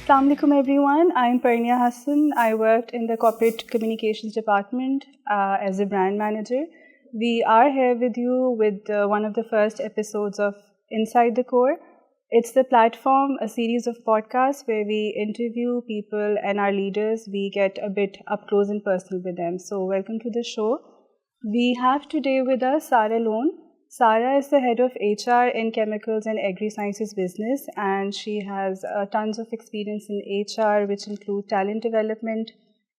Assalamu alaikum everyone. I'm Parnia Hassan. I worked in the corporate communications department as a brand manager. We are here with you with one of the first episodes of Inside the Core. It's the platform, a series of podcasts where we interview people and our leaders. We get a bit up close and personal with them. So welcome to the show. We have today with us Sara Lone. Sara is the head of HR in Chemicals and Agri Sciences business, and she has tons of experience in HR, which include talent development,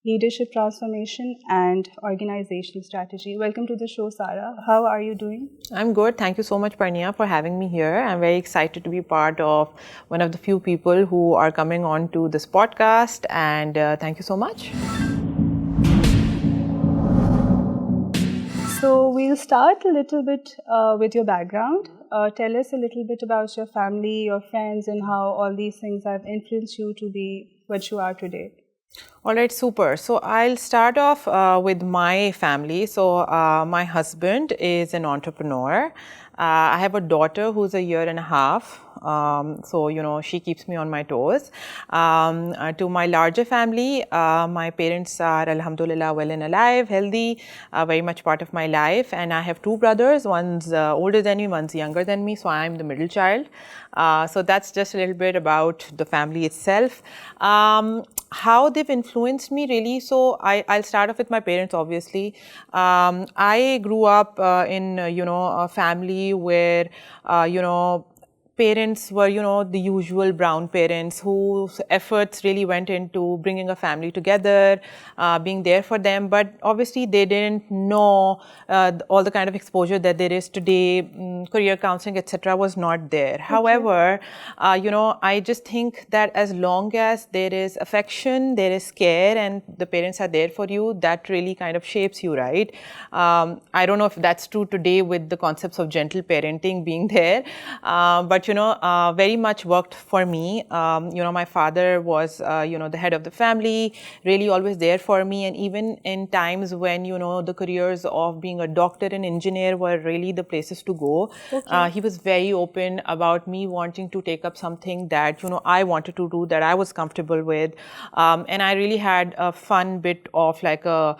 leadership transformation, and organizational strategy. Welcome to the show, Sara. How are you doing? I'm good. Thank you so much, Parnia, for having me here. I'm very excited to be part of one of the few people who are coming on to this podcast, and thank you so much. So we'll start a little bit with your background. Tell us a little bit about your family, your friends, and how all these things have influenced you to be what you are today. All right, super. So I'll start off with my family. So my husband is an entrepreneur. I have a daughter who's a year and a half. So, she keeps me on my toes. To my larger family, my parents are, alhamdulillah, well and alive, healthy, very much part of my life. And I have two brothers, one's older than me, one's younger than me. So I'm the middle child. So that's just a little bit about the family itself. How they've influenced me really. So I'll start off with my parents, obviously. I grew up in, a family where, parents were, the usual brown parents whose efforts really went into bringing a family together, being there for them. But obviously, they didn't know all the kind of exposure that there is today. Career counseling, etc., was not there. Okay. However, I just think that as long as there is affection, there is care, and the parents are there for you, that really kind of shapes you, right? I don't know if that's true today with the concepts of gentle parenting being there, but very much worked for me. My father was, the head of the family, really always there for me. And even in times when, the careers of being a doctor and engineer were really the places to go, okay. He was very open about me wanting to take up something that, I wanted to do, that I was comfortable with. And I really had a fun bit of like a,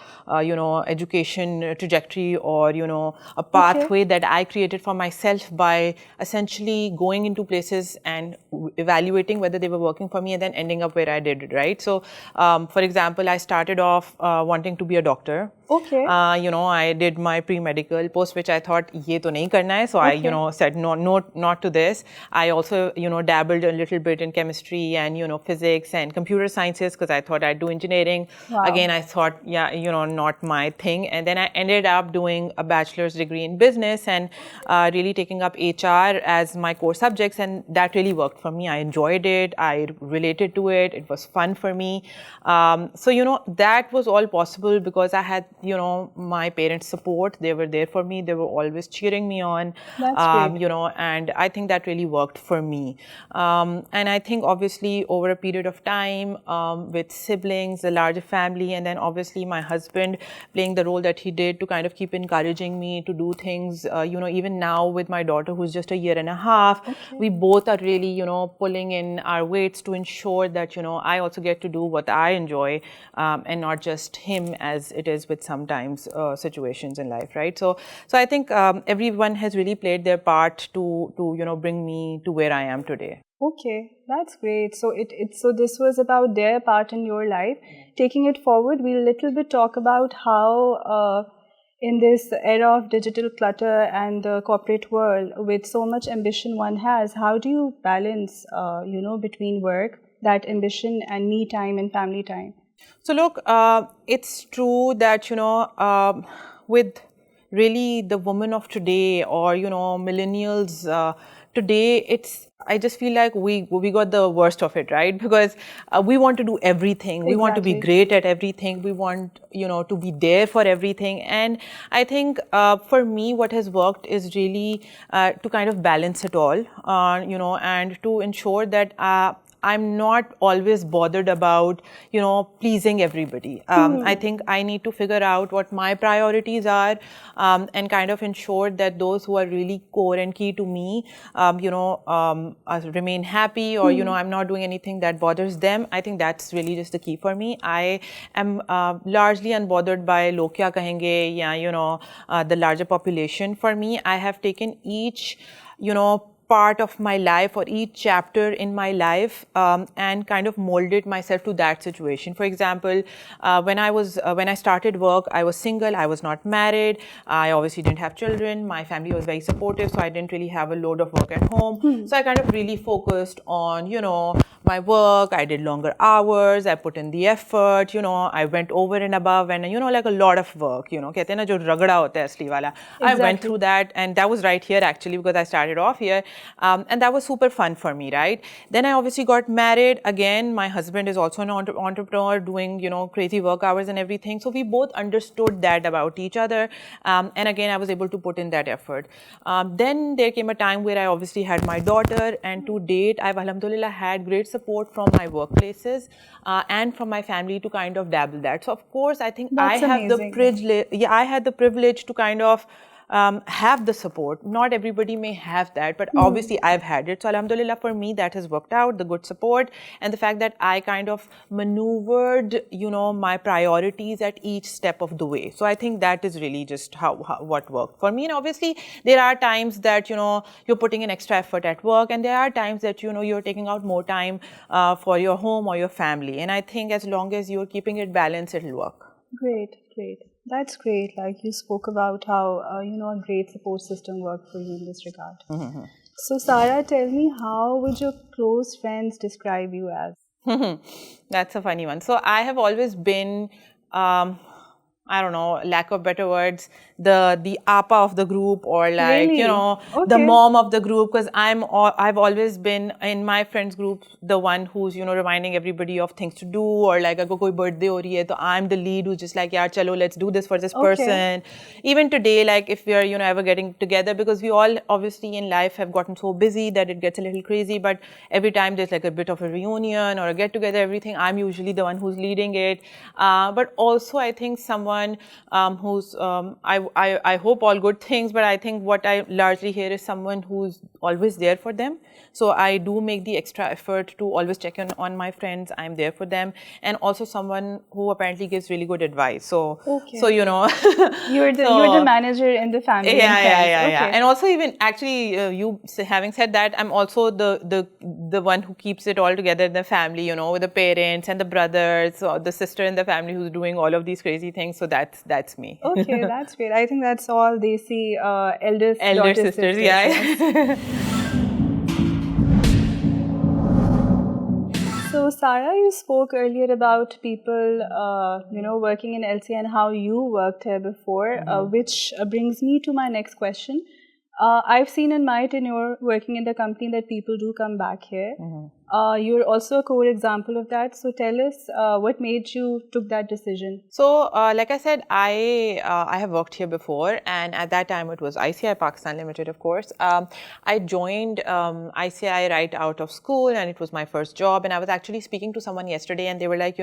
education trajectory or, a pathway that I created for myself by essentially going into places and evaluating whether they were working for me and then ending up where I did, right? So, for example, I started off wanting to be a doctor. Okay. I did my pre-medical, post which I thought, ye to nahi karna hai. So okay. I, said no, not to this. I also, dabbled a little bit in chemistry and, physics and computer sciences because I thought I'd do engineering. Wow. Again, I thought, yeah, not my thing. And then I ended up doing a bachelor's degree in business and really taking up HR as my core subjects. And that really worked for me. I enjoyed it. I related to it. It was fun for me. So, that was all possible because I had, my parents' support. They were there for me. They were always cheering me on. That's great. And I think that really worked for me. And I think obviously over a period of time with siblings, a larger family, and then obviously my husband playing the role that he did to kind of keep encouraging me to do things, even now with my daughter who's just a year and a half, okay. We both are really, pulling in our weights to ensure that, I also get to do what I enjoy and not just him as it is with sometimes situations in life, right? So I think everyone has really played their part to bring me to where I am today. Okay, that's great. So so this was about their part in your life. Taking it forward, we'll a little bit talk about how in this era of digital clutter and the corporate world, with so much ambition one has, how do you balance, between work, that ambition, and me time and family time? So look, it's true that, with really the women of today or, millennials today, I just feel like we got the worst of it, right? Because we want to do everything. Exactly. We want to be great at everything. We want, to be there for everything. And I think for me, what has worked is really to kind of balance it all, and to ensure that I'm not always bothered about, pleasing everybody. I think I need to figure out what my priorities are, and kind of ensure that those who are really core and key to me, remain happy, or, I'm not doing anything that bothers them. I think that's really just the key for me. I am largely unbothered by log kya kahenge, the larger population. For me, I have taken each, part of my life or each chapter in my life, and kind of molded myself to that situation. For example, when I started work, I was single, I was not married, I obviously didn't have children, my family was very supportive, so I didn't really have a load of work at home. So I kind of really focused on, my work. I did longer hours, I put in the effort, I went over and above, and like a lot of work, कहते हैं ना जो रगड़ा होता है असली वाला. I went through that, and that was right here actually, because I started off here, and that was super fun for me, right? Then I obviously got married. Again, my husband is also an entrepreneur doing, crazy work hours and everything. So we both understood that about each other, and again, I was able to put in that effort. Then there came a time where I obviously had my daughter, and to date, I've alhamdulillah had great support from my workplaces and from my family to kind of dabble that. So of course, I think That's I have amazing. the privilege. Yeah, I had the privilege to kind of have the support. Not everybody may have that, but obviously I've had it. So alhamdulillah, for me, that has worked out, the good support and the fact that I kind of maneuvered, my priorities at each step of the way. So I think that is really just how what worked for me. And obviously there are times that, you're putting in extra effort at work, and there are times that, you're taking out more time for your home or your family. And I think as long as you're keeping it balanced, it'll work. Great. That's great. Like you spoke about how, a great support system worked for you in this regard. So Sara, tell me, how would your close friends describe you as? That's a funny one. So I have always been, I don't know, lack of better words, the appa of the group, or like, Really? the mom of the group, because I've always been in my friends group the one who's, reminding everybody of things to do, or like agar koi birthday ho rahi hai, so I'm the lead who's just like, yeah, chalo, let's do this for this person. Even today, like if we are, ever getting together, because we all obviously in life have gotten so busy that it gets a little crazy, but every time there's like a bit of a reunion or a get together, everything, I'm usually the one who's leading it. But also I think someone who's, I hope all good things, but I think what I largely hear is someone who's always there for them. So I do make the extra effort to always check in on my friends. I'm there for them. And also someone who apparently gives really good advice. So, you're the manager in the family. Yeah. And also even actually, you having said that, I'm also the one who keeps it all together in the family, with the parents and the brothers, or the sister in the family who's doing all of these crazy things. So that's me. Okay, that's great. I think that's all they see, elder sisters. Yeah. So Sara, you spoke earlier about people, working in LC and how you worked here before, which brings me to my next question. I've seen in my tenure working in the company that people do come back here. You're also a core example of that. So tell us what made you took that decision. So like I said, I have worked here before, and at that time it was ICI Pakistan Limited, of course. I joined ICI right out of school, and it was my first job. And I was actually speaking to someone yesterday, and they were like,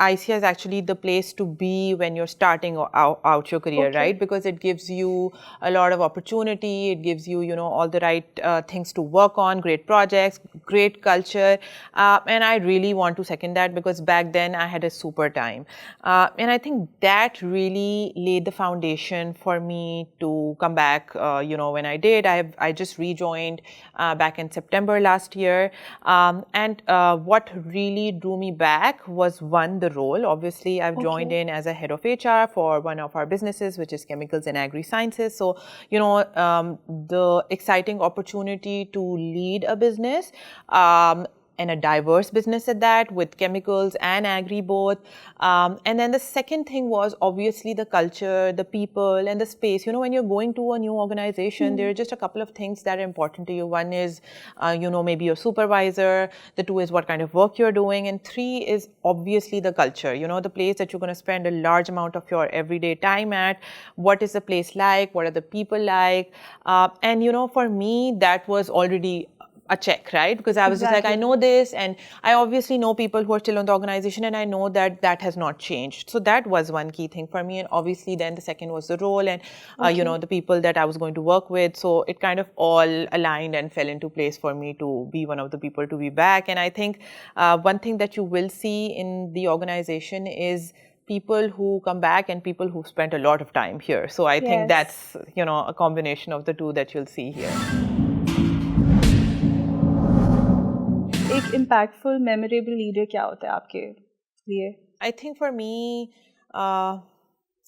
ICI is actually the place to be when you're starting out your career, right? Because it gives you a lot of opportunity. It gives you, all the right things to work on, great projects, great culture. And I really want to second that, because back then I had a super time. And I think that really laid the foundation for me to come back, when I did. I just rejoined back in September last year. And what really drew me back was, one, the role. Obviously, I've joined in as a head of HR for one of our businesses, which is chemicals and agri sciences. So, the exciting opportunity to lead a business, and a diverse business at that, with chemicals and agri both. And then the second thing was obviously the culture, the people, and the space. When you're going to a new organization, there are just a couple of things that are important to you. One is, maybe your supervisor. The two is what kind of work you're doing. And three is obviously the culture, the place that you're going to spend a large amount of your everyday time at. What is the place like? What are the people like? And, for me, that was already a check, right? Because I was just like, I know this, and I obviously know people who are still on the organization, and I know that that has not changed. So that was one key thing for me. And obviously then the second was the role and, you know, the people that I was going to work with. So it kind of all aligned and fell into place for me to be one of the people to be back. And I think one thing that you will see in the organization is people who come back and people who spent a lot of time here. So I think that's, you know, a combination of the two that you'll see here. एक impactful, memorable leader क्या होता है आपके लिए? I think for me,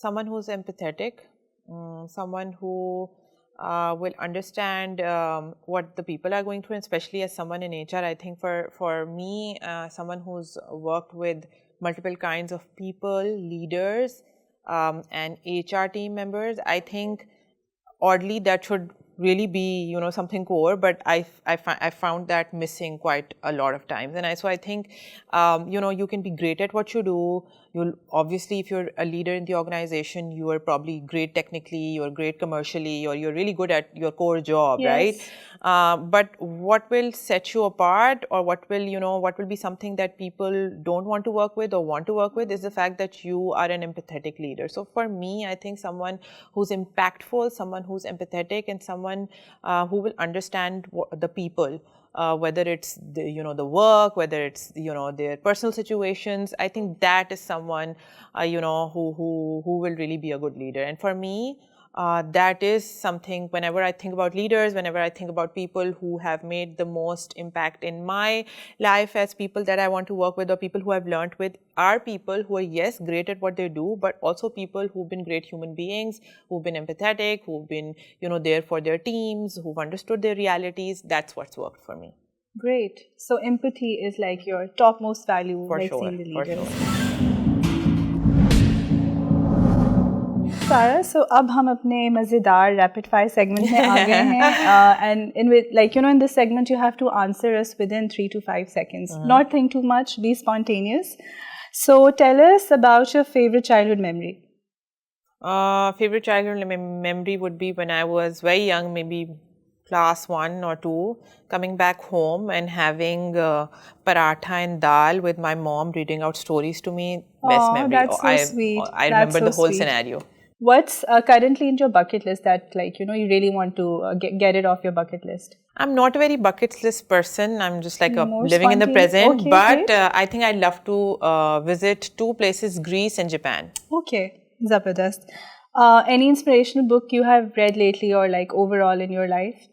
someone who's empathetic, someone who will understand what the people are going through, and especially as someone in HR. I think for me, someone who's worked with multiple kinds of people, leaders, and HR team members, I think oddly that should really be, you know, something core, but I found that missing quite a lot of times. And so I think, you know, you can be great at what you do. You'll obviously, if you're a leader in the organization, you are probably great technically, you're great commercially, or you're really good at your core job, right? But what will set you apart, or what will, you know, what will be something that people don't want to work with or want to work with, is the fact that you are an empathetic leader. So for me, I think someone who's impactful, someone who's empathetic, and someone who will understand the people, whether it's the, you know, the work, whether it's, you know, their personal situations. I think that is someone, you know, who will really be a good leader. And for me, that is something, whenever I think about leaders, whenever I think about people who have made the most impact in my life as people that I want to work with, or people who I've learned with, are people who are, yes, great at what they do, but also people who've been great human beings, who've been empathetic, who've been, you know, there for their teams, who've understood their realities. That's what's worked for me. Great. So empathy is like your topmost value, For like sure, seeing the leaders. for sure. Sara, so अब हम अपने मज़ेदार rapid fire segment में आ गए हैं, and in with, like, you know, in this segment you have to answer us within 3 to 5 seconds. Not think too much, be spontaneous. So tell us about your favorite childhood memory. Favorite childhood memory would be when I was very young, maybe class 1 or 2, coming back home and having paratha and dal with my mom reading out stories to me. Best memory. That's so sweet. I remember the whole scenario. What's currently in your bucket list that, like, you know, you really want to get it off your bucket list? I'm not a very bucket list person. I'm just like living in the present. Okay, but I think I'd love to visit 2 places, Greece and Japan. Okay, Zabardast. Any inspirational book you have read lately, or like overall in your life?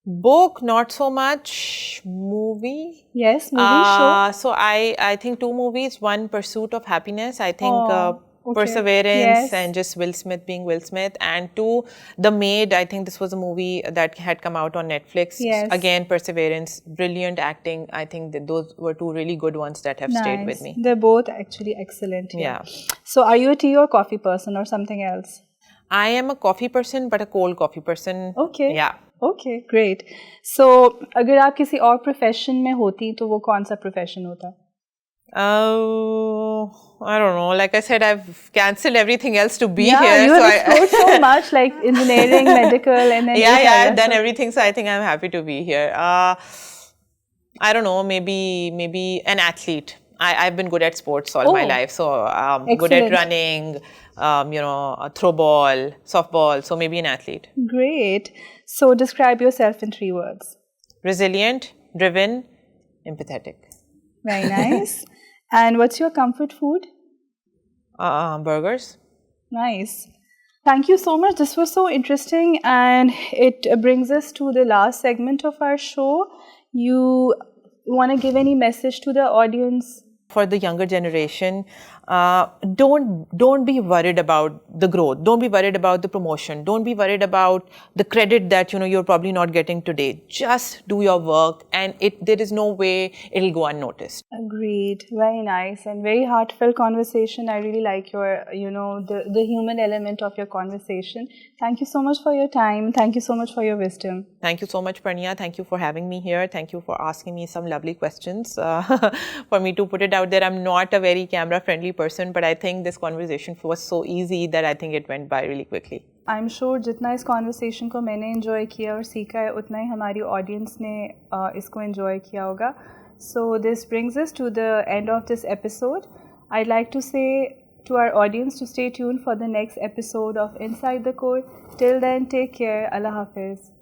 Book, not so much. Movie? Yes, movie, show. So I think 2 movies. One, Pursuit of Happiness. I think Perseverance, and just Will Smith being Will Smith. And 2, The Maid. I think this was a movie that had come out on Netflix. Yes. Again, Perseverance, brilliant acting. I think that those were 2 really good ones that have stayed with me. They're both actually excellent. Yeah. So are you a tea or coffee person or something else? I am a coffee person, but a cold coffee person. Okay. Yeah. Okay, great. So अगर आप किसी और profession में होती तो वो कौन सा profession होता? I don't know. Like I said, I've cancelled everything else to be here. Yeah, you have explored so much, like engineering, medical, and then I've done everything. So I think I'm happy to be here. I don't know. Maybe an athlete. I've been good at sports all my life. So good at running, you know, throw ball, softball. So maybe an athlete. Great. So describe yourself in 3 words. Resilient, driven, empathetic. Very nice. And what's your comfort food? Burgers. Nice. Thank you so much. This was so interesting, and it brings us to the last segment of our show. You want to give any message to the audience? For the younger generation, don't be worried about the growth. Don't be worried about the promotion. Don't be worried about the credit that, you know, you're probably not getting today. Just do your work, and there is no way it'll go unnoticed. Agreed. Very nice and very heartfelt conversation. I really like your, you know, the human element of your conversation. Thank you so much for your time. Thank you so much for your wisdom. Thank you so much, Parnia. Thank you for having me here. Thank you for asking me some lovely questions. For me to put it out there, I'm not a very camera-friendly person, but I think this conversation was so easy that I think it went by really quickly. I am sure जितना इस conversation को मैंने enjoy किया और सीखा है उतना ही हमारी ऑडियंस ने इसको इन्जॉय किया होगा. So this brings us to the end of this episode. I'd like to say to our audience to stay tuned for the next episode of Inside the Core. Till then, take care. Allah Hafiz.